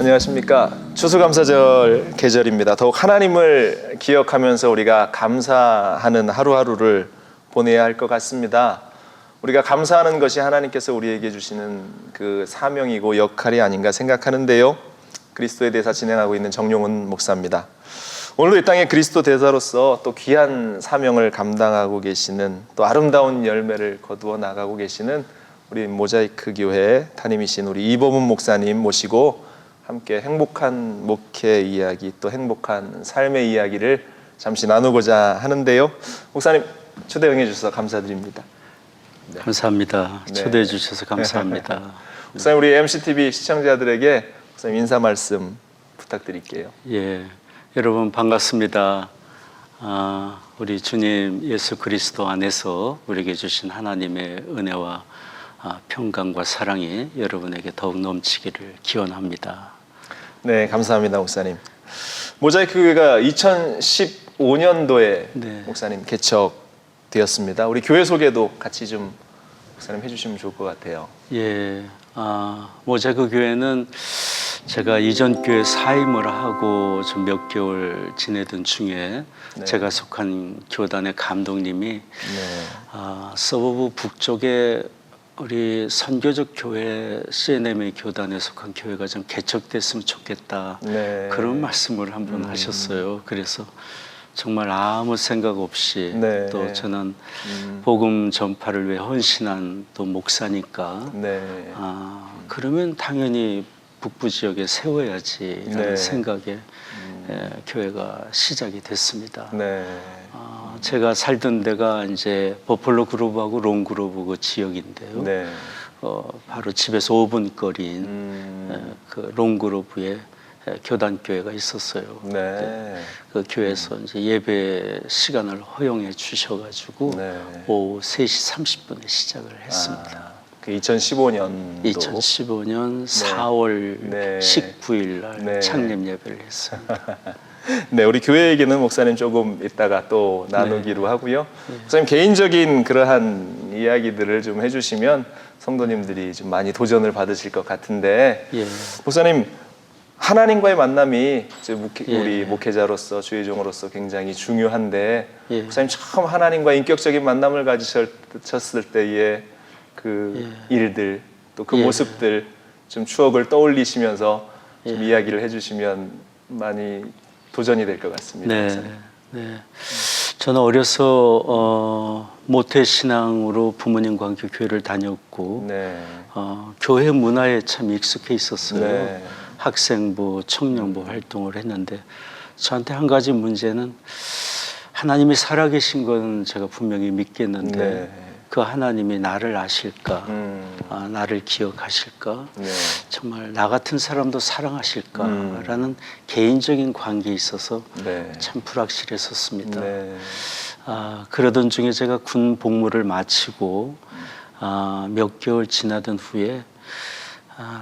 안녕하십니까. 추수감사절 계절입니다. 더욱 하나님을 기억하면서 우리가 감사하는 하루하루를 보내야 할 것 같습니다. 우리가 감사하는 것이 하나님께서 우리에게 주시는 그 사명이고 역할이 아닌가 생각하는데요. 그리스도의 대사 진행하고 있는 정용훈 목사입니다. 오늘도 이 땅의 그리스도 대사로서 또 귀한 사명을 감당하고 계시는, 또 아름다운 열매를 거두어 나가고 계시는 우리 모자이크 교회 담임이신 우리 이범훈 목사님 모시고 함께 행복한 목회 이야기, 또 행복한 삶의 이야기를 잠시 나누고자 하는데요. 목사님 초대 응해 주셔서 감사드립니다. 네. 감사합니다. 네. 초대해 주셔서 감사합니다. 목사님, 우리 MCTV 시청자들에게 목사님 인사 말씀 부탁드릴게요. 예, 여러분 반갑습니다. 우리 주님 예수 그리스도 안에서 우리에게 주신 하나님의 은혜와 평강과 사랑이 여러분에게 더욱 넘치기를 기원합니다. 네, 감사합니다, 목사님. 모자이크 교회가 2015년도에 네. 목사님 개척되었습니다. 우리 교회 소개도 같이 좀 목사님 해주시면 좋을 것 같아요. 예, 모자이크 교회는 제가 이전 교회 사임을 하고 좀 몇 개월 지내던 중에 네. 제가 속한 교단의 감독님이 네. 서부부 북쪽에 우리 선교적 교회 CNM의 교단에 속한 교회가 좀 개척됐으면 좋겠다. 네. 그런 말씀을 한번 하셨어요. 그래서 정말 아무 생각 없이 네. 또 저는 복음 전파를 위해 헌신한 또 목사니까 네. 그러면 당연히 북부 지역에 세워야지 라는 네. 생각에 교회가 시작이 됐습니다. 네. 제가 살던 데가 이제 버펄로 그룹하고 롱 그룹 그 지역인데요. 네. 바로 집에서 5분 거리인 그 롱 그룹에 교단 교회가 있었어요. 네. 그 교회에서 이제 예배 시간을 허용해 주셔가지고 네. 오후 3시 30분에 시작을 했습니다. 그 2015년 2015년 4월 네. 19일 날 네. 창립 예배를 했습니다. 네, 우리 교회 얘기는 목사님 조금 이따가 또 나누기로 네. 하고요. 네. 목사님 개인적인 그러한 이야기들을 좀 해주시면 성도님들이 좀 많이 도전을 받으실 것 같은데 예. 목사님 하나님과의 만남이 우리 예. 목회자로서 주의종으로서 굉장히 중요한데 예. 목사님 처음 하나님과 인격적인 만남을 가지셨을 때의 그 예. 일들 또 그 예. 모습들 좀 추억을 떠올리시면서 좀 예. 이야기를 해주시면 많이 도전이 될 것 같습니다. 네, 네. 저는 어려서 모태 신앙으로 부모님과 함께 교회를 다녔고 네. 교회 문화에 참 익숙해 있었어요. 네. 학생부, 청년부 활동을 했는데 저한테 한 가지 문제는 하나님이 살아계신 건 제가 분명히 믿겠는데 네. 그 하나님이 나를 아실까, 나를 기억하실까, 네. 정말 나 같은 사람도 사랑하실까라는 개인적인 관계에 있어서 네. 참 불확실했었습니다. 네. 그러던 중에 제가 군 복무를 마치고 몇 개월 지나던 후에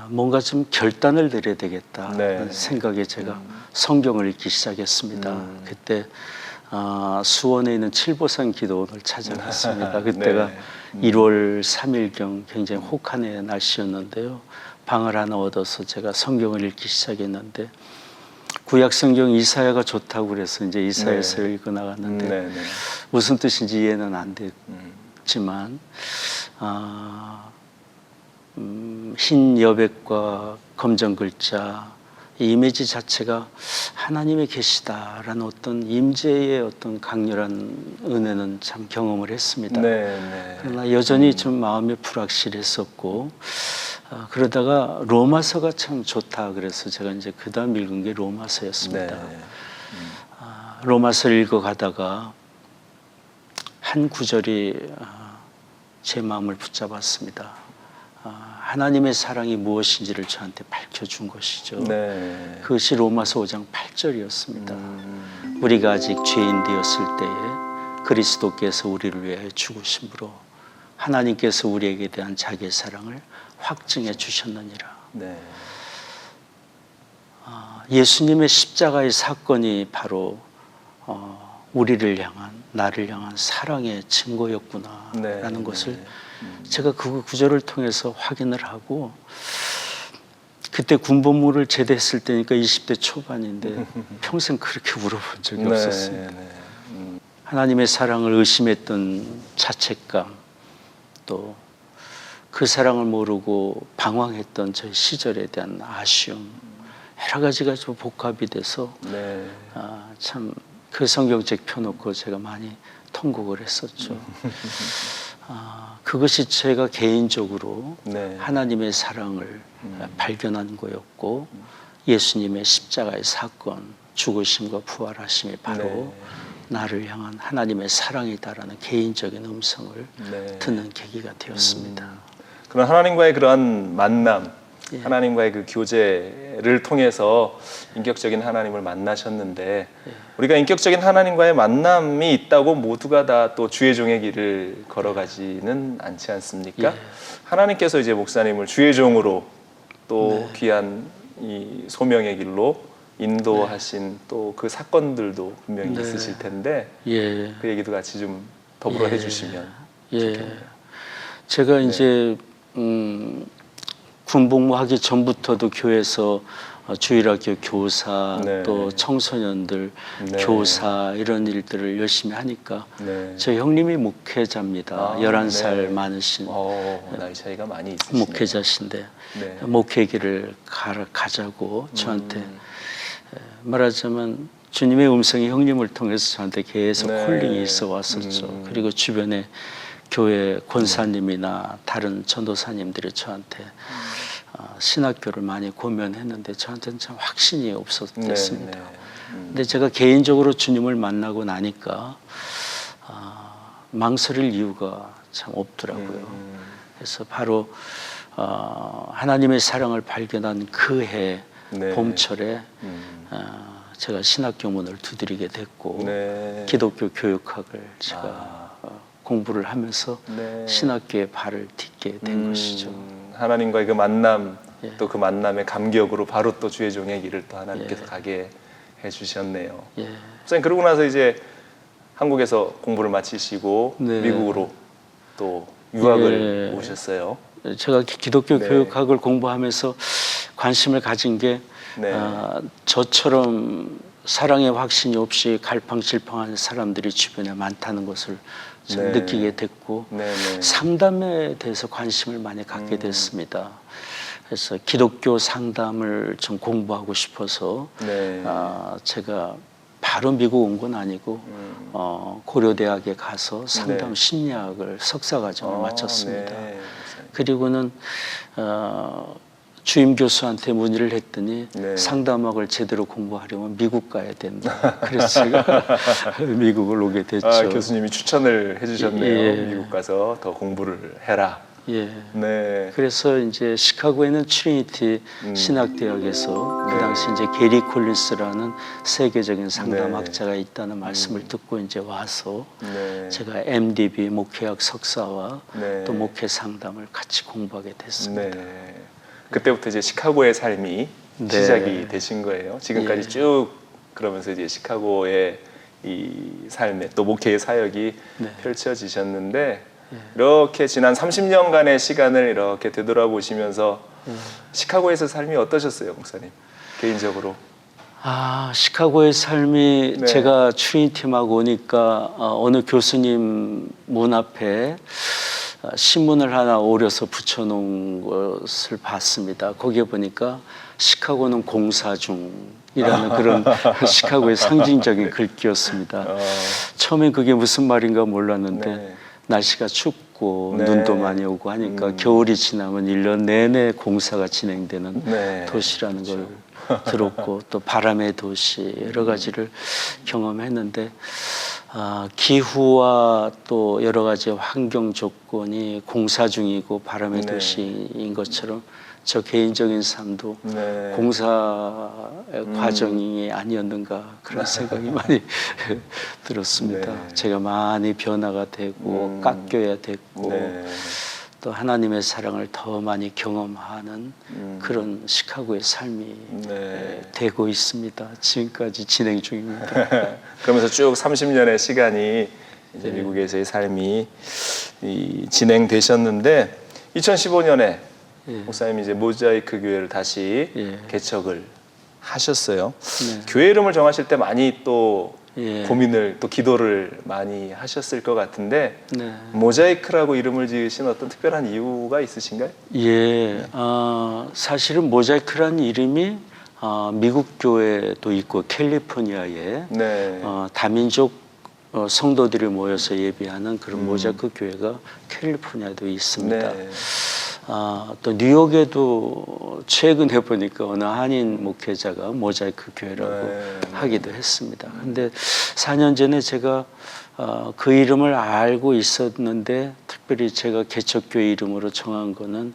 뭔가 좀 결단을 내려야 되겠다는 네. 생각에 제가 성경을 읽기 시작했습니다. 그때 수원에 있는 칠보산 기도원을 찾아갔습니다. 그때가 네. 1월 3일경 굉장히 혹한의 날씨였는데요. 방을 하나 얻어서 제가 성경을 읽기 시작했는데 구약성경 이사야가 좋다고 그래서 이제 이사야서를 네. 읽어 나갔는데 네. 네. 무슨 뜻인지 이해는 안 됐지만 흰 여백과 검정 글자 이 이미지 자체가 하나님이 계시다라는 어떤 임재의 어떤 강렬한 은혜는 참 경험을 했습니다. 네, 네. 그러나 여전히 좀 마음이 불확실했었고 그러다가 로마서가 참 좋다 그래서 제가 이제 그 다음 읽은 게 로마서였습니다. 네. 로마서를 읽어가다가 한 구절이 제 마음을 붙잡았습니다. 하나님의 사랑이 무엇인지를 저한테 밝혀준 것이죠. 네. 그것이 로마서 5장 8절이었습니다. 우리가 아직 죄인 되었을 때에 그리스도께서 우리를 위하여 죽으심으로 하나님께서 우리에게 대한 자기의 사랑을 확증해 주셨느니라. 네. 예수님의 십자가의 사건이 바로 우리를 향한, 나를 향한 사랑의 증거였구나라는 네. 것을 제가 그 구절을 통해서 확인을 하고 그때 군복무를 제대했을 때니까 20대 초반인데 평생 그렇게 울어본 적이 없었습니다. 하나님의 사랑을 의심했던 자책감, 또 그 사랑을 모르고 방황했던 저희 시절에 대한 아쉬움, 여러 가지가 좀 복합이 돼서 참 그 성경책 펴놓고 제가 많이 통곡을 했었죠. 그것이 제가 개인적으로 하나님의 사랑을 발견한 거였고, 예수님의 십자가의 사건, 죽으심과 부활하심이 바로 나를 향한 하나님의 사랑이다라는 개인적인 음성을 듣는 계기가 되었습니다. 그런 하나님과의 그러한 만남, 하나님과의 그 교제를 통해서 인격적인 하나님을 만나셨는데, 우리가 인격적인 하나님과의 만남이 있다고 모두가 다 또 주의 종의 길을 걸어가지는 않지 않습니까? 하나님께서 이제 목사님을 주의 종으로 또 귀한 이 소명의 길로 인도하신 또 그 사건들도 분명히 있으실 텐데, 그 얘기도 같이 좀 더불어 해주시면 좋겠네요. 제가 이제 군복무하기 전부터도 교회에서 주일학교 교사, 또 청소년들 교사 이런 일들을 열심히 하니까 저 형님이 목회자입니다. 11살 많으신 나이 차이가 많이 있으시네요. 목회자신데 목회 길을 가자고 저한테 말하자면 주님의 음성이 형님을 통해서 저한테 계속 콜링이 있어 왔었죠. 그리고 주변에 교회 권사님이나 다른 전도사님들이 저한테 신학교를 많이 고면했는데 저한테는 참 확신이 없었습니다. 근데 제가 개인적으로 주님을 만나고 나니까 망설일 이유가 참 없더라고요. 그래서 바로 하나님의 사랑을 발견한 그 해 봄철에 제가 신학교문을 두드리게 됐고 기독교 교육학을 제가 공부를 하면서 신학교에 발을 딛게 된 것이죠. 하나님과의 그 만남, 또 그 만남의 감격으로 바로 또 주의 종의 길을 또 하나님께서 가게 해주셨네요. 목사님, 그러고 나서 이제 한국에서 공부를 마치시고 미국으로 또 유학을 오셨어요. 제가 기독교 교육학을 공부하면서 관심을 가진 게 저처럼 사랑의 확신이 없이 갈팡질팡한 사람들이 주변에 많다는 것을 좀 느끼게 됐고 상담에 대해서 관심을 많이 갖게 됐습니다. 그래서 기독교 상담을 좀 공부하고 싶어서 제가 바로 미국 온 건 아니고 고려대학에 가서 상담 심리학을 석사과정을 마쳤습니다. 그리고는 주임 교수한테 문의를 했더니 상담학을 제대로 공부하려면 미국 가야 된다. 그래서 제가 미국을 오게 됐죠. 교수님이 추천을 해주셨네요. 미국 가서 더 공부를 해라. 그래서 이제 시카고에는 트리니티 신학대학에서 그 당시 이제 게리 콜린스라는 세계적인 상담학자가 있다는 말씀을 듣고 이제 와서 제가 MDB 목회학 석사와 또 목회 상담을 같이 공부하게 됐습니다. 그때부터 이제 시카고의 삶이 시작이 되신 거예요. 지금까지 쭉 그러면서 이제 시카고의 이 삶에 또 목회의 사역이 펼쳐지셨는데, 이렇게 지난 30년간의 시간을 이렇게 되돌아보시면서 시카고에서 삶이 어떠셨어요, 목사님? 개인적으로. 시카고의 삶이 제가 트리니티막 오니까 어느 교수님 문 앞에 신문을 하나 오려서 붙여놓은 것을 봤습니다. 거기에 보니까 시카고는 공사 중이라는 그런 시카고의 상징적인 글귀였습니다. 처음엔 그게 무슨 말인가 몰랐는데 날씨가 춥고 눈도 많이 오고 하니까 겨울이 지나면 1년 내내 공사가 진행되는 도시라는 걸 들었고, 또 바람의 도시 여러 가지를 경험했는데 기후와 또 여러 가지 환경 조건이 공사 중이고 바람의 도시인 것처럼 저 개인적인 삶도 공사의 과정이 아니었는가 그런 생각이 많이 들었습니다. 제가 많이 변화가 되고 깎여야 됐고 또 하나님의 사랑을 더 많이 경험하는 그런 시카고의 삶이 되고 있습니다. 지금까지 진행 중입니다. 그러면서 쭉 30년의 시간이 이제 미국에서의 삶이 진행되셨는데, 2015년에 예. 목사님이 이제 모자이크 교회를 다시 예. 개척을 하셨어요. 네. 교회 이름을 정하실 때 많이 또 예. 고민을 또 기도를 많이 하셨을 것 같은데 네. 모자이크라고 이름을 지으신 어떤 특별한 이유가 있으신가요? 예, 사실은 모자이크라는 이름이 미국 교회도 있고 캘리포니아에 네. 다민족 성도들이 모여서 예배하는 그런 모자이크 교회가 캘리포니아도 있습니다. 네. 또 뉴욕에도 최근에 보니까 어느 한인 목회자가 모자이크 교회라고 네. 하기도 했습니다. 근데 4년 전에 제가 그 이름을 알고 있었는데 특별히 제가 개척교회 이름으로 정한 거는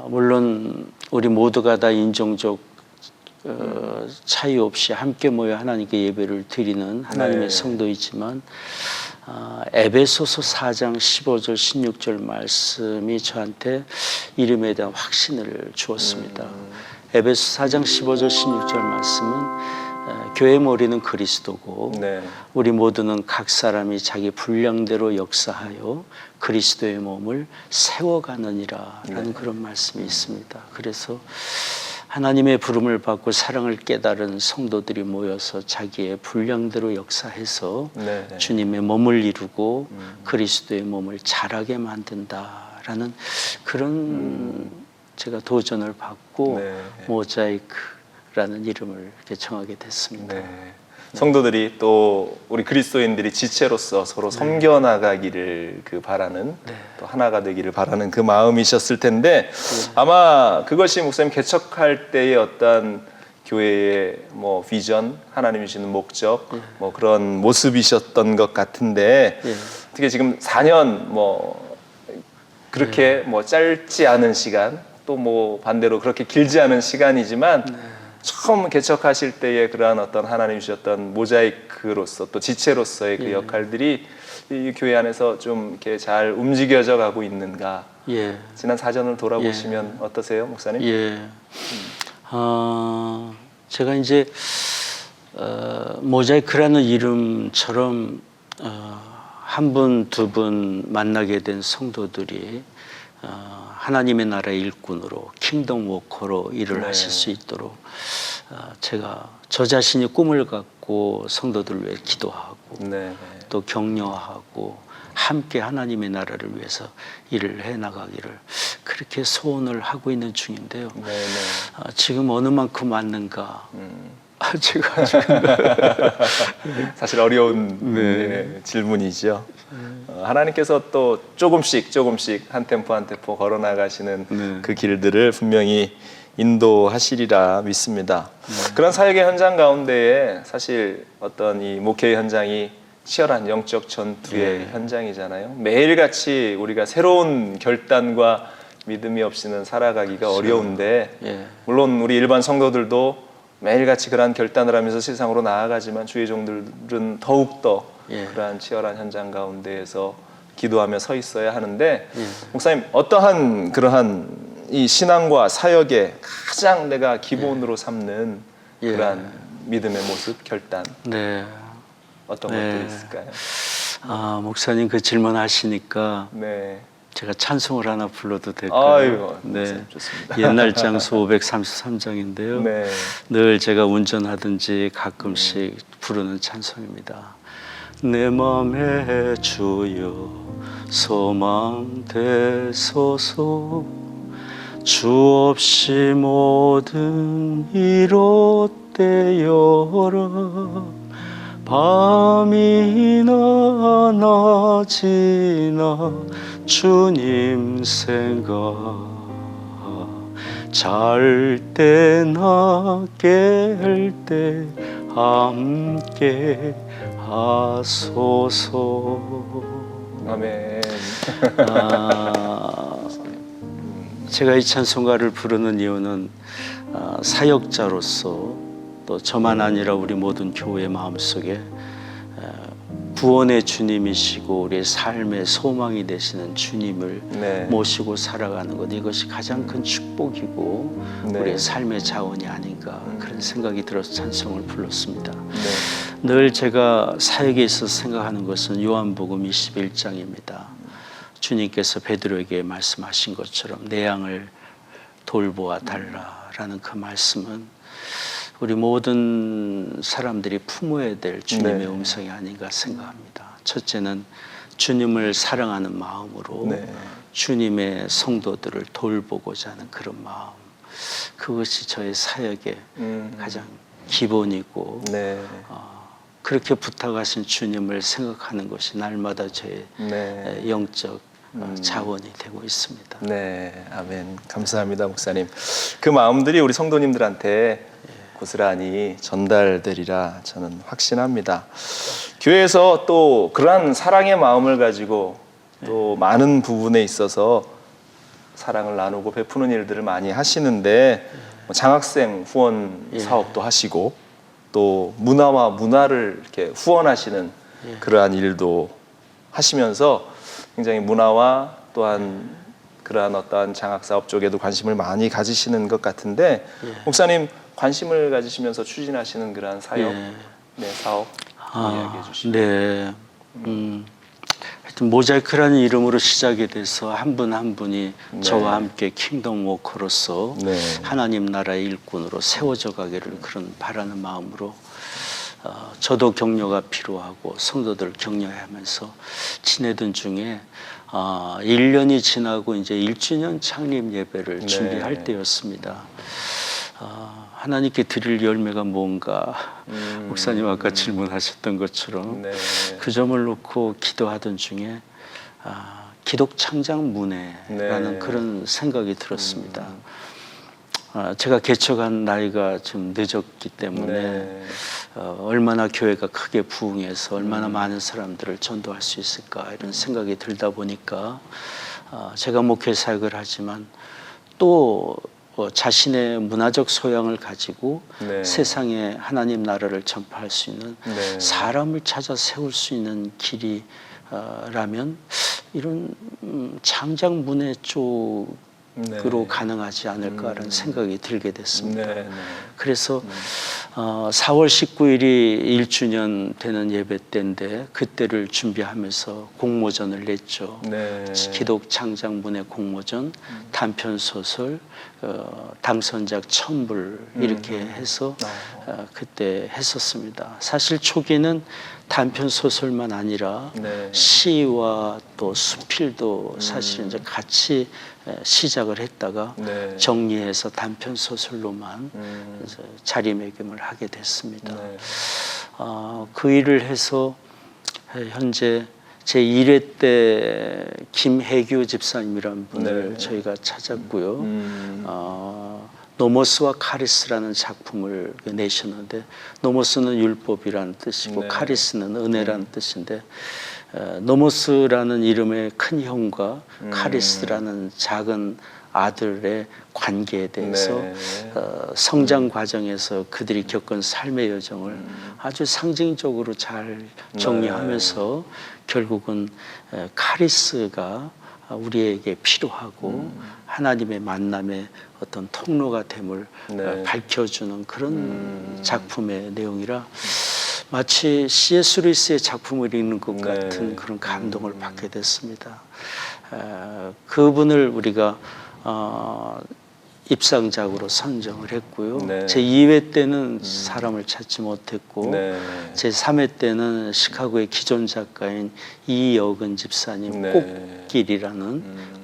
물론 우리 모두가 다 인종적 차이 없이 함께 모여 하나님께 예배를 드리는 하나님의 네. 성도이지만 에베소서 4장 15절 16절 말씀이 저한테 이름에 대한 확신을 주었습니다. 에베소 4장 15절 16절 말씀은 교회 머리는 그리스도고 네. 우리 모두는 각 사람이 자기 분량대로 역사하여 그리스도의 몸을 세워가느니라라는 그런 말씀이 있습니다. 그래서 하나님의 부름을 받고 사랑을 깨달은 성도들이 모여서 자기의 분량대로 역사해서 네. 주님의 몸을 이루고 그리스도의 몸을 자라게 만든다라는 그런 제가 도전을 받고 네. 모자이크라는 이름을 이렇게 정하게 됐습니다. 네. 성도들이 또 우리 그리스도인들이 지체로서 서로 섬겨 나가기를 바라는 또 하나가 되기를 바라는 그 마음이셨을 텐데 아마 그것이 목사님 개척할 때의 어떤 교회의 뭐 비전, 하나님이 주시는 목적, 뭐 그런 모습이셨던 것 같은데 어떻게 지금 4년 뭐 그렇게 뭐 짧지 않은 시간 또 뭐 반대로 그렇게 길지 않은 시간이지만 처음 개척하실 때의 그러한 어떤 하나님 주셨던 모자이크로서 또 지체로서의 그 역할들이 이 교회 안에서 좀 이렇게 잘 움직여져 가고 있는가? 지난 4년을 돌아보시면 어떠세요, 목사님? 제가 이제 모자이크라는 이름처럼 한 분, 두 분 만나게 된 성도들이 하나님의 나라의 일꾼으로 킹덤 워커로 일을 하실 수 있도록 제가 저 자신이 꿈을 갖고 성도들을 위해 기도하고 또 격려하고 함께 하나님의 나라를 위해서 일을 해나가기를 그렇게 소원을 하고 있는 중인데요. 지금 어느 만큼 왔는가 제가 지금 사실 어려운 질문이죠. 하나님께서 또 조금씩 한 템포 한 템포 걸어 나가시는 그 길들을 분명히 인도하시리라 믿습니다. 그런 사역의 현장 가운데에 사실 어떤 이 목회의 현장이 치열한 영적 전투의 현장이잖아요. 매일같이 우리가 새로운 결단과 믿음이 없이는 살아가기가 어려운데 물론 우리 일반 성도들도 매일같이 그러한 결단을 하면서 세상으로 나아가지만 주의 종들은 더욱더 그러한 치열한 현장 가운데에서 기도하며 서 있어야 하는데 목사님 어떠한 그러한 이 신앙과 사역의 가장 내가 기본으로 삼는 그러한 믿음의 모습, 결단 어떤 것들이 있을까요? 목사님 그 질문하시니까 제가 찬송을 하나 불러도 될까요? 아이고, 좋습니다. 옛날 장소 533장인데요. 늘 제가 운전하든지 가끔씩 부르는 찬송입니다. 내 맘에 주여 소망 되소서 주 없이 모든 이롯되어라 밤이나 낮이나 주님 생각 잘 때나 깰 때 함께 하소서. 아멘. 제가 이 찬송가를 부르는 이유는 사역자로서 또 저만 아니라 우리 모든 교회 마음속에 구원의 주님이시고 우리의 삶의 소망이 되시는 주님을 모시고 살아가는 것, 이것이 가장 큰 축복이고 우리의 삶의 자원이 아닌가 그런 생각이 들어서 찬송을 불렀습니다. 늘 제가 사역에 있어서 생각하는 것은 요한복음 21장입니다. 주님께서 베드로에게 말씀하신 것처럼 내 양을 돌보아 달라라는 그 말씀은 우리 모든 사람들이 품어야 될 주님의 네. 음성이 아닌가 생각합니다. 첫째는 주님을 사랑하는 마음으로 네. 주님의 성도들을 돌보고자 하는 그런 마음, 그것이 저의 사역의 가장 기본이고 네. 그렇게 부탁하신 주님을 생각하는 것이 날마다 저의 네. 영적 자원이 되고 있습니다. 네, 아멘. 감사합니다, 목사님. 그 마음들이 우리 성도님들한테 고스란히 전달되리라 저는 확신합니다. 교회에서 또 그러한 사랑의 마음을 가지고 또 많은 부분에 있어서 사랑을 나누고 베푸는 일들을 많이 하시는데 장학생 후원 사업도 하시고 또 문화와 문화를 이렇게 후원하시는 그러한 일도 하시면서 굉장히 문화와 또한 그러한 어떠한 장학사업 쪽에도 관심을 많이 가지시는 것 같은데 목사님 관심을 가지시면서 추진하시는 그러한 사역, 사업 이야기해 주시죠. 네. 하여튼 모자이크라는 이름으로 시작이 돼서 한 분 한 분이 저와 함께 킹덤 워커로서 하나님 나라의 일꾼으로 세워져 가기를 그런 바라는 마음으로 저도 격려가 필요하고 성도들 격려하면서 지내던 중에 1년이 지나고 이제 1주년 창립 예배를 준비할 때였습니다. 하나님께 드릴 열매가 뭔가 목사님 아까 질문하셨던 것처럼 그 점을 놓고 기도하던 중에 기독 창장 문회라는 그런 생각이 들었습니다. 제가 개척한 나이가 좀 늦었기 때문에 얼마나 교회가 크게 부흥해서 얼마나 많은 사람들을 전도할 수 있을까 이런 생각이 들다 보니까 제가 목회 사역을 하지만 또 자신의 문화적 소양을 가지고 세상에 하나님 나라를 전파할 수 있는 사람을 찾아 세울 수 있는 길이라면 이런 창장 문회 쪽으로 가능하지 않을까라는 생각이 들게 됐습니다. 그래서 4월 19일이 1주년 되는 예배 때인데 그때를 준비하면서 공모전을 냈죠. 기독 창장 문회 공모전, 단편 소설, 당선작 1000불 이렇게 해서 그때 했었습니다. 사실 초기는 단편 소설만 아니라 시와 또 수필도 사실 이제 같이 시작을 했다가 정리해서 단편 소설로만 자리매김을 하게 됐습니다. 그 일을 해서 현재 제 1회 때 김혜규 집사님이라는 분을 저희가 찾았고요. 노모스와 카리스라는 작품을 내셨는데 노모스는 율법이라는 뜻이고 카리스는 은혜라는 뜻인데 노모스라는 이름의 큰 형과 카리스라는 작은 아들의 관계에 대해서 성장 과정에서 그들이 겪은 삶의 여정을 아주 상징적으로 잘 정리하면서 결국은 카리스가 우리에게 필요하고 하나님의 만남의 어떤 통로가 됨을 밝혀주는 그런 작품의 내용이라 마치 C.S. 루이스의 작품을 읽는 것 같은 그런 감동을 받게 됐습니다. 그분을 우리가 입상작으로 선정을 했고요. 제 2회 때는 사람을 찾지 못했고 제 3회 때는 시카고의 기존 작가인 이여근 집사님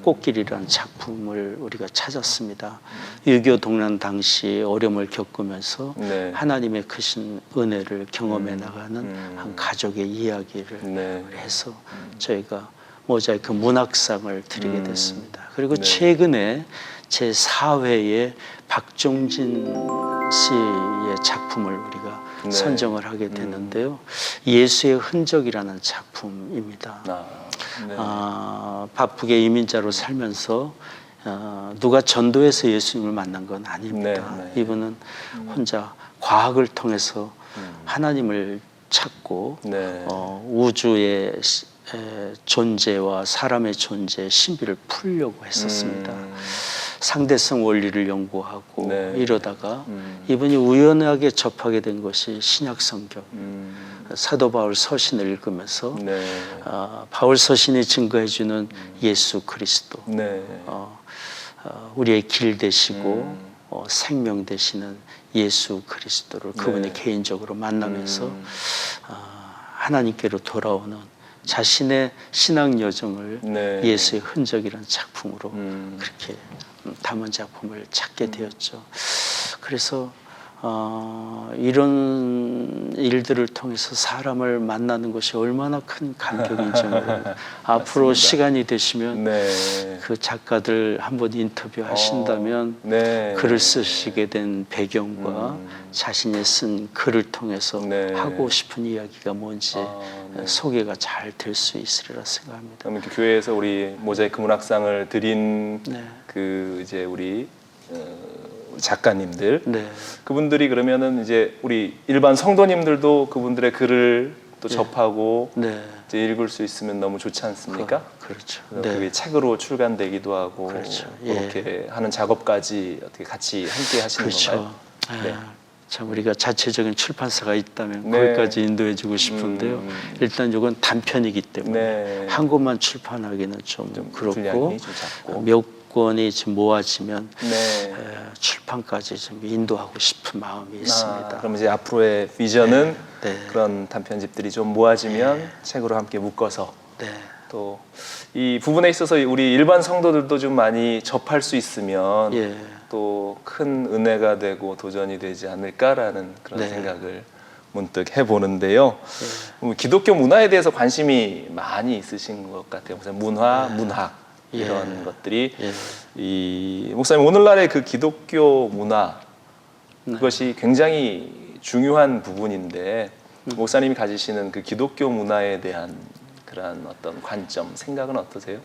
꽃길이라는 작품을 우리가 찾았습니다. 6.25 동란 당시 어려움을 겪으면서 하나님의 크신 은혜를 경험해 나가는 한 가족의 이야기를 해서 저희가 모자이크 문학상을 드리게 됐습니다. 그리고 최근에 제 4회에 박종진 씨의 작품을 우리가 선정을 하게 됐는데요. 예수의 흔적이라는 작품입니다. 바쁘게 이민자로 살면서 누가 전도해서 예수님을 만난 건 아닙니다. 이분은 혼자 과학을 통해서 하나님을 찾고 우주의 존재와 사람의 존재의 신비를 풀려고 했었습니다. 상대성 원리를 연구하고 이러다가 이분이 우연하게 접하게 된 것이 신약 성경. 사도 바울 서신을 읽으면서 네. 바울 서신이 증거해주는 예수 그리스도, 네. 우리의 길 되시고 생명 되시는 예수 그리스도를 그분이 개인적으로 만나면서 하나님께로 돌아오는 자신의 신앙 여정을 네. 예수의 흔적이라는 작품으로 그렇게 담은 작품을 찾게 되었죠. 그래서 이런 일들을 통해서 사람을 만나는 것이 얼마나 큰 감격인지 모르고 앞으로 시간이 되시면 네. 그 작가들 한번 인터뷰하신다면 네. 글을 쓰시게 된 배경과 자신이 쓴 글을 통해서 네. 하고 싶은 이야기가 뭔지 네. 소개가 잘 될 수 있으리라 생각합니다. 그럼 이렇게 교회에서 우리 모자이크 문학상을 드린 네. 그 이제 우리 작가님들, 네. 그분들이 그러면은 이제 우리 일반 성도님들도 그분들의 글을 또 접하고 네. 이제 읽을 수 있으면 너무 좋지 않습니까? 그렇죠. 그게 책으로 출간되기도 하고 그렇죠. 그렇게 하는 작업까지 어떻게 같이 함께 하시는 그렇죠. 건가요? 네. 참 우리가 자체적인 출판사가 있다면 네. 거기까지 인도해주고 싶은데요. 일단 이건 단편이기 때문에 네. 한 권만 출판하기는 좀 그렇고 분량이 좀 작고. 몇 권이 지금 모아지면 네. 출판까지 좀 인도하고 싶은 마음이 있습니다. 그럼 이제 앞으로의 비전은 네. 그런 단편집들이 좀 모아지면 책으로 함께 묶어서 네. 또 이 부분에 있어서 우리 일반 성도들도 좀 많이 접할 수 있으면 예. 또 큰 은혜가 되고 도전이 되지 않을까라는 그런 네. 생각을 문득 해보는데요. 기독교 문화에 대해서 관심이 많이 있으신 것 같아요. 무슨 문화, 문학 이런 것들이 이 목사님 오늘날의 그 기독교 문화 그것이 굉장히 중요한 부분인데 목사님이 가지시는 그 기독교 문화에 대한 그런 어떤 관점, 생각은 어떠세요?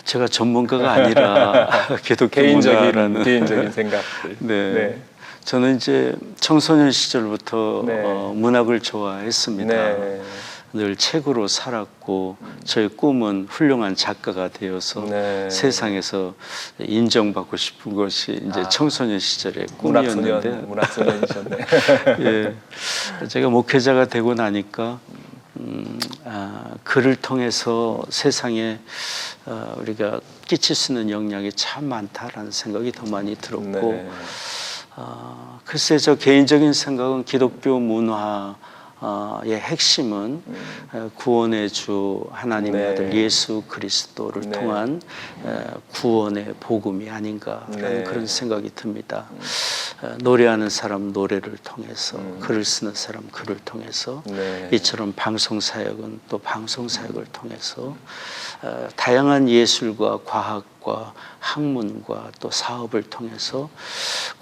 제가 전문가가 아니라 기독교 문화라는 개인적인 생각들. 네. 네. 저는 이제 청소년 시절부터 네. 문학을 좋아했습니다. 네. 늘 책으로 살았고 저의 꿈은 훌륭한 작가가 되어서 네. 세상에서 인정받고 싶은 것이 이제 청소년 시절의 꿈이었는데 문학소년이셨네. 예, 제가 목회자가 되고 나니까 글을 통해서 세상에 우리가 끼칠 수 있는 영향이 참 많다라는 생각이 더 많이 들었고 네. 글쎄 저 개인적인 생각은 기독교 문화의 핵심은 구원의 주 하나님의 아들 예수 그리스도를 통한 구원의 복음이 아닌가라는 그런 생각이 듭니다. 노래하는 사람 노래를 통해서 글을 쓰는 사람 글을 통해서 이처럼 방송사역은 또 방송사역을 통해서 다양한 예술과 과학과 학문과 또 사업을 통해서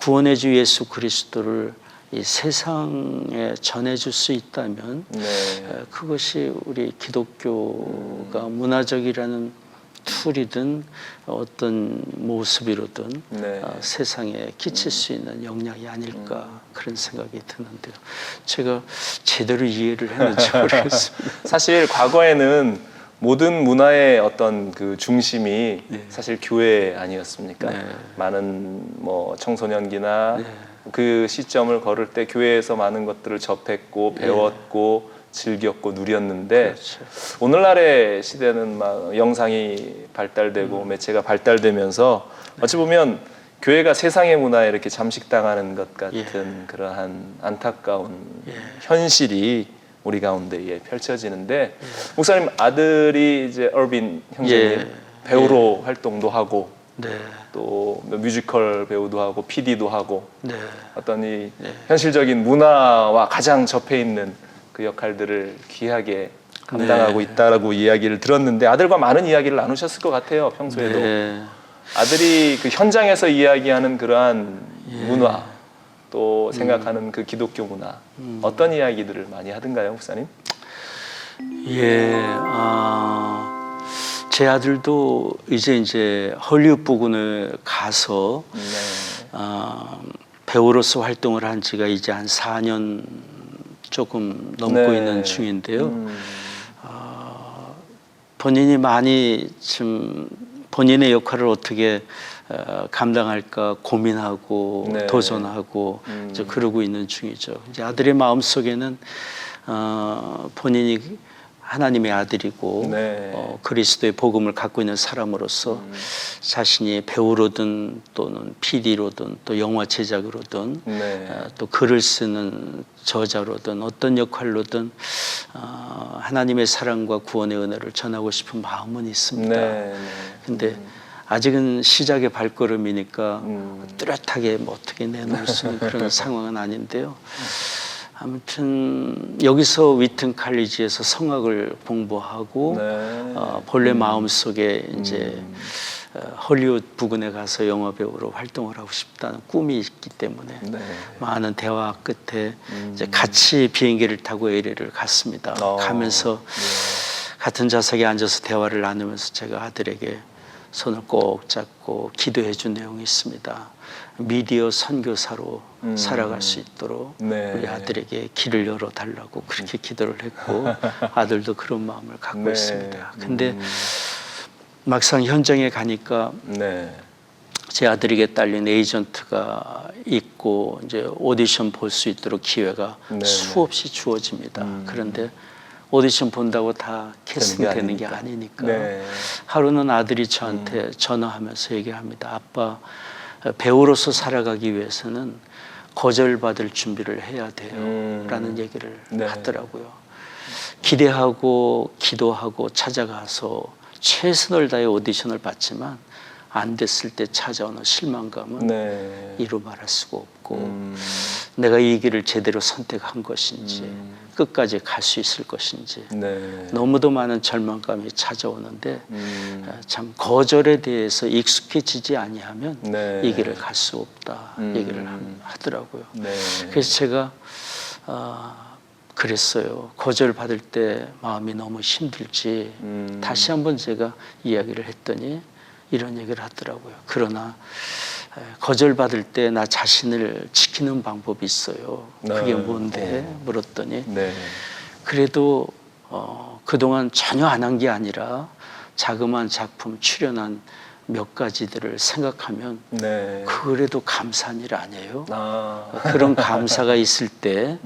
구원의 주 예수 그리스도를 이 세상에 전해줄 수 있다면 그것이 우리 기독교가 문화적이라는 툴이든 어떤 모습이로든 세상에 끼칠 수 있는 영향이 아닐까 그런 생각이 드는데요. 제가 제대로 이해를 했는지 모르겠습니다. 사실 과거에는 모든 문화의 어떤 그 중심이 사실 교회 아니었습니까? 많은 뭐 청소년기나 그 시점을 걸을 때 교회에서 많은 것들을 접했고 배웠고 즐겼고 누렸는데 오늘날의 시대는 막 영상이 발달되고 매체가 발달되면서 어찌 보면 교회가 세상의 문화에 이렇게 잠식당하는 것 같은 그러한 안타까운 현실이 우리 가운데에 펼쳐지는데 목사님 아들이 이제 얼빈 형제님 배우로 활동도 하고 또 뮤지컬 배우도 하고 PD도 하고 어떤 이 현실적인 문화와 가장 접해 있는 그 역할들을 귀하게 감당하고 있다라고 이야기를 들었는데 아들과 많은 이야기를 나누셨을 것 같아요. 평소에도 아들이 그 현장에서 이야기하는 그러한 문화 또 생각하는 그 기독교 문화 어떤 이야기들을 많이 하던가요, 목사님? 제 아들도 이제 헐리우드 부근에 가서 배우로서 활동을 한 지가 이제 한 4년 조금 넘고 있는 중인데요. 본인이 많이 지금 본인의 역할을 어떻게 감당할까 고민하고 도전하고 이제 그러고 있는 중이죠. 이제 아들의 마음 속에는 본인이 하나님의 아들이고 네. 그리스도의 복음을 갖고 있는 사람으로서 자신이 배우로든 또는 PD로든 또 영화 제작으로든 네. 또 글을 쓰는 저자로든 어떤 역할로든 하나님의 사랑과 구원의 은혜를 전하고 싶은 마음은 있습니다. 네. 근데 아직은 시작의 발걸음이니까 뚜렷하게 뭐 어떻게 내놓을 수 있는 그런 상황은 아닌데요. 아무튼 여기서 위튼 칼리지에서 성악을 공부하고 네. 본래 마음속에 이제 헐리우드 부근에 가서 영화 배우로 활동을 하고 싶다는 꿈이 있기 때문에 네. 많은 대화 끝에 이제 같이 비행기를 타고 LA를 갔습니다. 가면서 같은 좌석에 앉아서 대화를 나누면서 제가 아들에게 손을 꼭 잡고 기도해 준 내용이 있습니다. 미디어 선교사로 살아갈 수 있도록 네. 우리 아들에게 길을 열어달라고 그렇게 기도를 했고 아들도 그런 마음을 갖고 네. 있습니다. 근데 막상 현장에 가니까 네. 제 아들에게 딸린 에이전트가 있고 이제 오디션 볼 수 있도록 기회가 네. 수없이 주어집니다. 그런데 오디션 본다고 다 캐스팅되는 게 아니니까 네. 하루는 아들이 저한테 전화하면서 얘기합니다. 아빠, 배우로서 살아가기 위해서는 거절받을 준비를 해야 돼요 라는 얘기를 네. 하더라고요. 기대하고 기도하고 찾아가서 최선을 다해 오디션을 봤지만 안 됐을 때 찾아오는 실망감은 네. 이루 말할 수가 없고 내가 이 길을 제대로 선택한 것인지 끝까지 갈 수 있을 것인지 네. 너무도 많은 절망감이 찾아오는데 참 거절에 대해서 익숙해지지 아니하면 네. 이 길을 갈 수 없다 얘기를 하더라고요. 네. 그래서 제가 그랬어요. 거절 받을 때 마음이 너무 힘들지 다시 한번 제가 이야기를 했더니 이런 얘기를 하더라고요. 그러나 거절받을 때 나 자신을 지키는 방법이 있어요. 그게 뭔데? 물었더니 네. 그래도 그동안 전혀 안 한 게 아니라 자그마한 작품 출연한 몇 가지들을 생각하면 네. 그래도 감사한 일 아니에요? 아. 그런 감사가 있을 때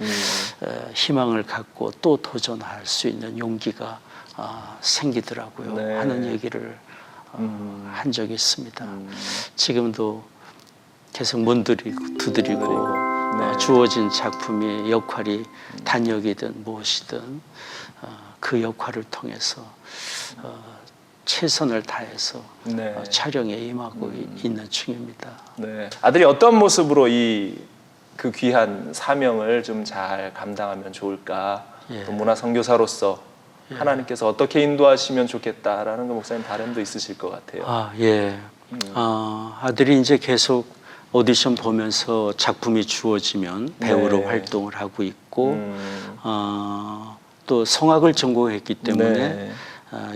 희망을 갖고 또 도전할 수 있는 용기가 생기더라고요. 네. 하는 얘기를 한 적이 있습니다. 지금도 계속 문드리고 두드리고 네. 주어진 작품이 역할이 단역이든 무엇이든 그 역할을 통해서 최선을 다해서 네. 촬영에 임하고 있는 중입니다. 네. 아들이 어떤 모습으로 그 귀한 사명을 좀 잘 감당하면 좋을까? 예. 또 문화 선교사로서 하나님께서 어떻게 인도하시면 좋겠다라는 거 목사님 바람도 있으실 것 같아요. 예. 아들이 이제 계속 오디션 보면서 작품이 주어지면 배우로 네. 활동을 하고 있고 또 성악을 전공했기 때문에 네.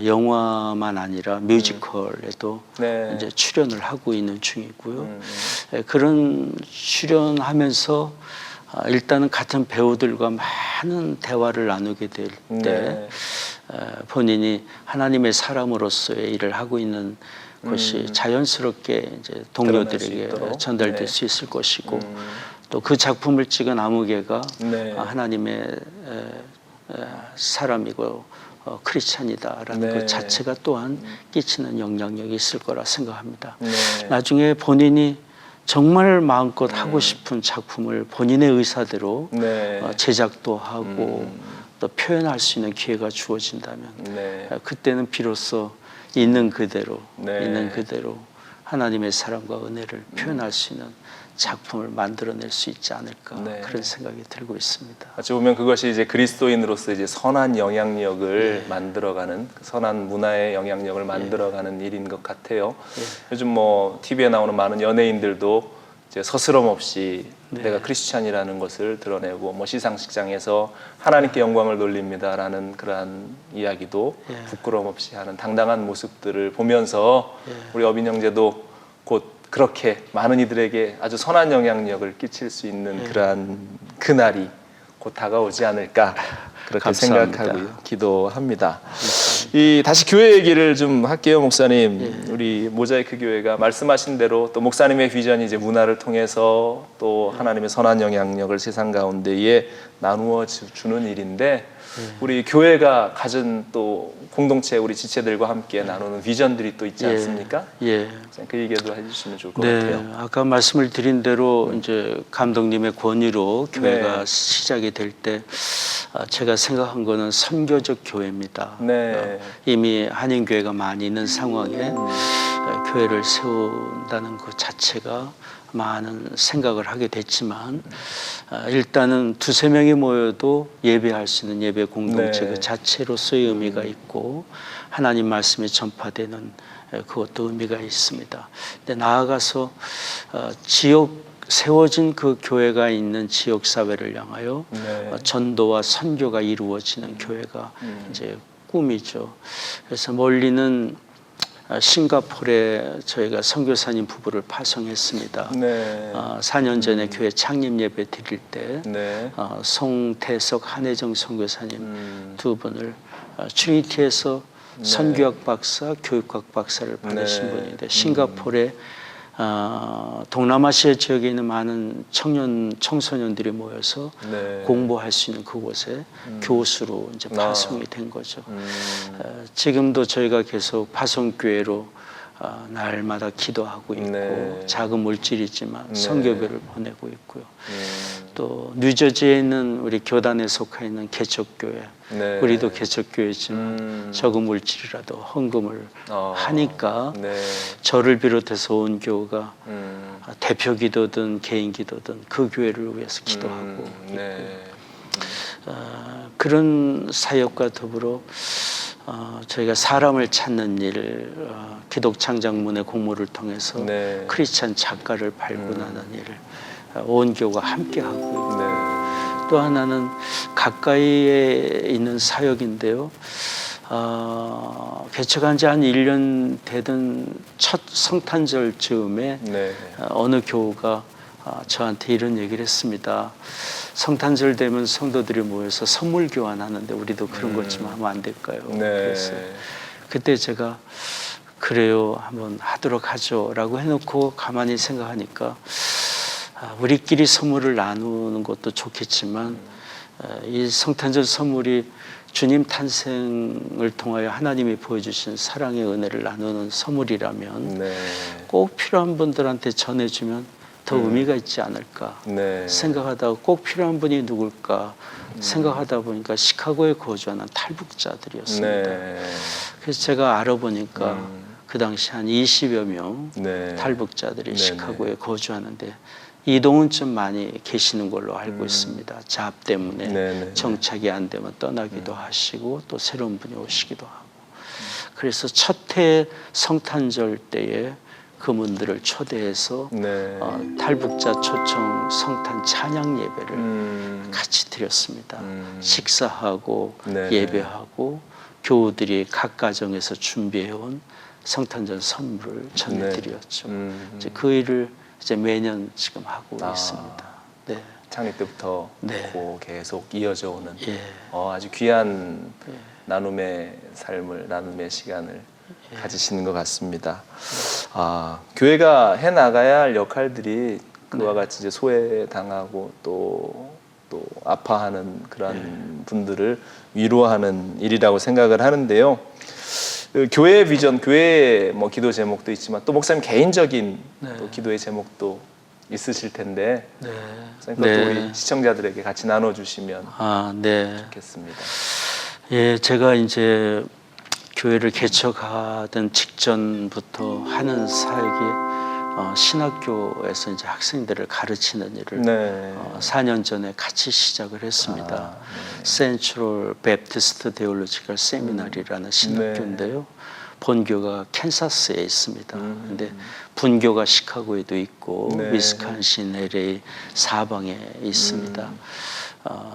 영화만 아니라 뮤지컬에도 네. 이제 출연을 하고 있는 중이고요. 그런 출연하면서 일단은 같은 배우들과 많은 대화를 나누게 될 때 네. 본인이 하나님의 사람으로서의 일을 하고 있는 것이 자연스럽게 이제 동료들에게 있도록. 전달될 네. 수 있을 것이고 또 그 작품을 찍은 아무개가 네. 하나님의 사람이고 크리스찬이다라는 네. 것 자체가 또한 끼치는 영향력이 있을 거라 생각합니다. 네. 나중에 본인이 정말 마음껏 하고 싶은 작품을 본인의 의사대로 네. 제작도 하고 또 표현할 수 있는 기회가 주어진다면 네. 그때는 비로소 있는 그대로 네. 있는 그대로 하나님의 사랑과 은혜를 표현할 수 있는 작품을 만들어낼 수 있지 않을까 네. 그런 생각이 들고 있습니다. 어찌 보면 그것이 이제 그리스도인으로서 이제 선한 영향력을 만들어가는 선한 문화의 영향력을 만들어가는 일인 것 같아요. 요즘 뭐 TV에 나오는 많은 연예인들도 이제 서스럼 없이 내가 크리스찬이라는 것을 드러내고 뭐 시상식장에서 하나님께 영광을 돌립니다라는 그러한 이야기도 부끄러움 없이 하는 당당한 모습들을 보면서 우리 어빈 형제도 곧 그렇게 많은 이들에게 아주 선한 영향력을 끼칠 수 있는 그러한 그날이 곧 다가오지 않을까 그렇게 감사합니다. 생각하고 기도합니다. 다시 교회 얘기를 좀 할게요, 목사님. 우리 모자이크 교회가 말씀하신 대로 또 목사님의 비전이 이제 문화를 통해서 또 하나님의 선한 영향력을 세상 가운데에 나누어 주는 일인데, 우리 교회가 가진 또 공동체 우리 지체들과 함께 나누는 비전들이 또 있지 않습니까? 그 얘기도 해주시면 좋을 것 같아요. 아까 말씀을 드린 대로 이제 감독님의 권유로 교회가 시작이 될 때 제가 생각한 거는 선교적 교회입니다. 이미 한인교회가 많이 있는 상황에 교회를 세운다는 것 자체가 많은 생각을 하게 됐지만, 일단은 두세 명이 모여도 예배할 수 있는 예배 공동체 그 자체로서의 의미가 있고, 하나님 말씀이 전파되는 그것도 의미가 있습니다. 근데 나아가서 세워진 그 교회가 있는 지역 사회를 향하여 전도와 선교가 이루어지는 교회가 이제 꿈이죠. 그래서 멀리는 싱가포르에 저희가 선교사님 부부를 파송했습니다. 4년 전에 교회 창립 예배 드릴 때 송태석, 한혜정 선교사님 두 분을 트리니티에서 선교학 박사, 교육학 박사를 받으신 분인데, 싱가포르에 동남아시아 지역에 있는 많은 청소년들이 모여서 공부할 수 있는 그곳에 교수로 이제 파송이 된 거죠. 지금도 저희가 계속 파송교회로 날마다 기도하고 있고, 작은 물질이지만 선교배를 보내고 있고요. 또 뉴저지에 있는 우리 교단에 속해 있는 개척교회, 우리도 개척교회지만 적은 물질이라도 헌금을 하니까 저를 비롯해서 온 교우가 대표 기도든 개인 기도든 그 교회를 위해서 기도하고 있고요. 그런 사역과 더불어 저희가 사람을 찾는 일, 기독창작문의 공모를 통해서 크리스찬 작가를 발굴하는 일을 온 교우가 함께 하고 있고, 또 하나는 가까이에 있는 사역인데요. 개척한 지 한 1년 되던 첫 성탄절 즈음에 어느 교우가 저한테 이런 얘기를 했습니다. 성탄절 되면 성도들이 모여서 선물 교환하는데 우리도 그런 것 좀 하면 안 될까요? 그래서 그때 제가 그래요, 한번 하도록 하죠 라고 해놓고 가만히 생각하니까, 우리끼리 선물을 나누는 것도 좋겠지만 이 성탄절 선물이 주님 탄생을 통하여 하나님이 보여주신 사랑의 은혜를 나누는 선물이라면 꼭 필요한 분들한테 전해주면 더 의미가 있지 않을까 생각하다가, 꼭 필요한 분이 누굴까 생각하다 보니까 시카고에 거주하는 탈북자들이었습니다. 그래서 제가 알아보니까 그 당시 한 20여 명 탈북자들이 시카고에 거주하는데 이동은 좀 많이 계시는 걸로 알고 있습니다. 잡 때문에 정착이 안 되면 떠나기도 하시고 또 새로운 분이 오시기도 하고. 그래서 첫 해 성탄절 때에 그분들을 초대해서 탈북자 초청 성탄 찬양 예배를 같이 드렸습니다. 식사하고 예배하고 교우들이 각 가정에서 준비해온 성탄절 선물을 전해드렸죠. 이제 그 일을 이제 매년 지금 하고 있습니다. 창립 때부터 계속 이어져 오는 아주 귀한 나눔의 삶을, 나눔의 시간을 가지시는 것 같습니다. 교회가 해 나가야 할 역할들이 그와 같이 이제 소외당하고 또 아파하는 그런 분들을 위로하는 일이라고 생각을 하는데요. 교회의 비전, 교회의 뭐 기도 제목도 있지만 또 목사님 개인적인 또 기도의 제목도 있으실 텐데, 그것도 우리 시청자들에게 같이 나눠주시면 좋겠습니다. 제가 이제 교회를 개척하던 직전부터 하는 사역이 신학교에서 이제 학생들을 가르치는 일을 4년 전에 같이 시작을 했습니다. Central Baptist Theological Seminary라는 신학교인데요. 본교가 캔사스에 있습니다. 근데 분교가 시카고에도 있고 위스콘신, LA 사방에 있습니다.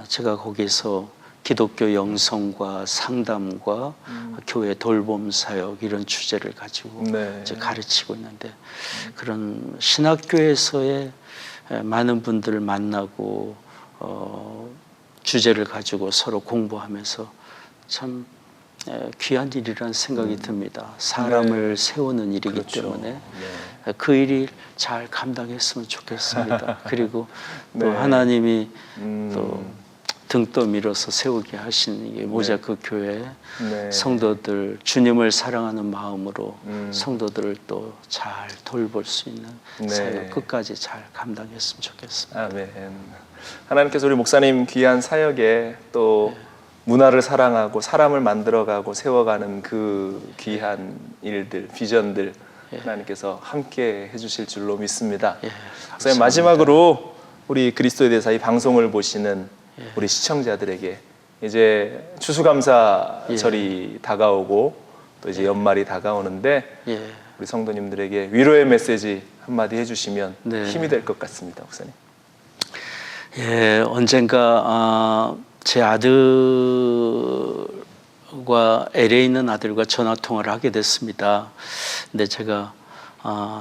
제가 거기서 기독교 영성과 상담과 교회 돌봄 사역 이런 주제를 가지고 이제 가르치고 있는데, 그런 신학교에서의 많은 분들을 만나고 주제를 가지고 서로 공부하면서 참 귀한 일이라는 생각이 듭니다. 사람을 세우는 일이기 그렇죠. 때문에 그 일이 잘 감당했으면 좋겠습니다. 그리고 또 네. 하나님이 또 등도 밀어서 세우게 하신 이게 모자크 교회 네. 성도들 주님을 사랑하는 마음으로 성도들을 또 잘 돌볼 수 있는 네. 사역 끝까지 잘 감당했으면 좋겠습니다. 아멘. 하나님께서 우리 목사님 귀한 사역에 또 문화를 사랑하고 사람을 만들어가고 세워가는 그 귀한 일들, 비전들 하나님께서 함께 해주실 줄로 믿습니다. 목사님 마지막으로 우리 그리스도에 대해서 이 방송을 보시는 우리 시청자들에게 이제 추수감사절이 다가오고 또 이제 연말이 다가오는데 우리 성도님들에게 위로의 메시지 한마디 해주시면 힘이 될 것 같습니다, 목사님. 언젠가 제 아들과 LA에 있는 아들과 전화 통화를 하게 됐습니다. 근데 제가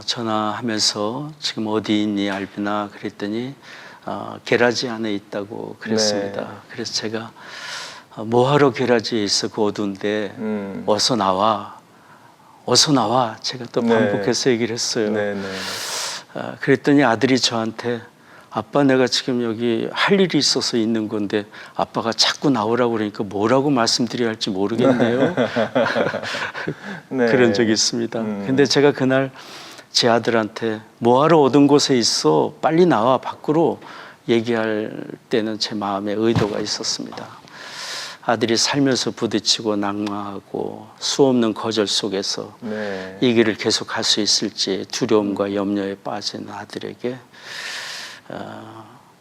전화하면서 지금 어디 있니 알비나 그랬더니 게라지 안에 있다고 그랬습니다. 그래서 제가 뭐하러 게라지에 있어 그 어두운데 어서 나와 제가 또 반복해서 얘기를 했어요. 그랬더니 아들이 저한테 아빠 내가 지금 여기 할 일이 있어서 있는 건데 아빠가 자꾸 나오라고 그러니까 뭐라고 말씀드려야 할지 모르겠네요. 그런 적이 있습니다. 근데 제가 그날 제 아들한테 뭐하러 어두운 곳에 있어 빨리 나와 밖으로 얘기할 때는 제 마음에 의도가 있었습니다. 아들이 살면서 부딪히고 낙마하고 수없는 거절 속에서 이 길을 계속 갈 수 있을지 두려움과 염려에 빠진 아들에게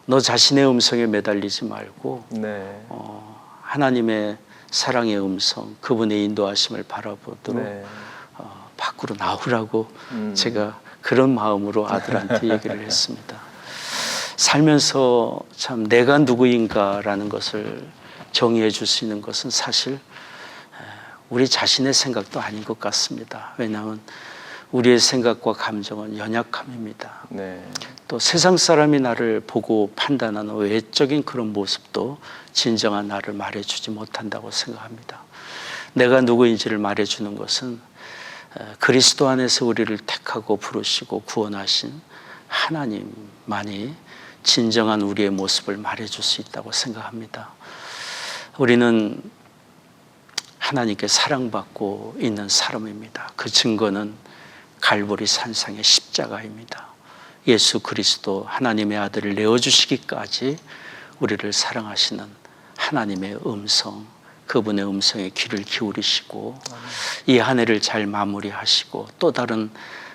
너 자신의 음성에 매달리지 말고 하나님의 사랑의 음성 그분의 인도하심을 바라보도록 밖으로 나오라고 제가 그런 마음으로 아들한테 얘기를 했습니다. 살면서 참 내가 누구인가라는 것을 정의해 줄 수 있는 것은 사실 우리 자신의 생각도 아닌 것 같습니다. 왜냐하면 우리의 생각과 감정은 연약함입니다. 또 세상 사람이 나를 보고 판단하는 외적인 그런 모습도 진정한 나를 말해주지 못한다고 생각합니다. 내가 누구인지를 말해주는 것은 그리스도 안에서 우리를 택하고 부르시고 구원하신 하나님만이 진정한 우리의 모습을 말해줄 수 있다고 생각합니다. 우리는 하나님께 사랑받고 있는 사람입니다. 그 증거는 갈보리 산상의 십자가입니다. 예수 그리스도 하나님의 아들을 내어주시기까지 우리를 사랑하시는 하나님의 음성, 그분의 음성에 귀를 기울이시고 이 한 해를 잘 마무리하시고 또 다른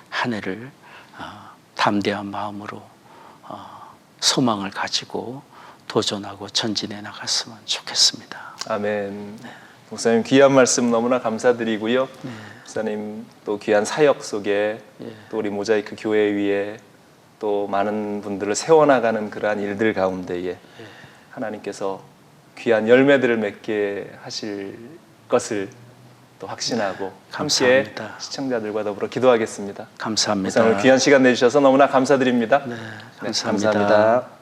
한 해를 담대한 마음으로 소망을 가지고 도전하고 전진해 나갔으면 좋겠습니다. 아멘. 목사님 귀한 말씀 너무나 감사드리고요. 목사님 또 귀한 사역 속에 또 우리 모자이크 교회 위에 또 많은 분들을 세워나가는 그러한 일들 가운데에 하나님께서 귀한 열매들을 맺게 하실 것을 또 확신하고 함께 시청자들과 더불어 기도하겠습니다. 감사합니다. 목사님 귀한 시간 내주셔서 너무나 감사드립니다. 감사합니다. 감사합니다.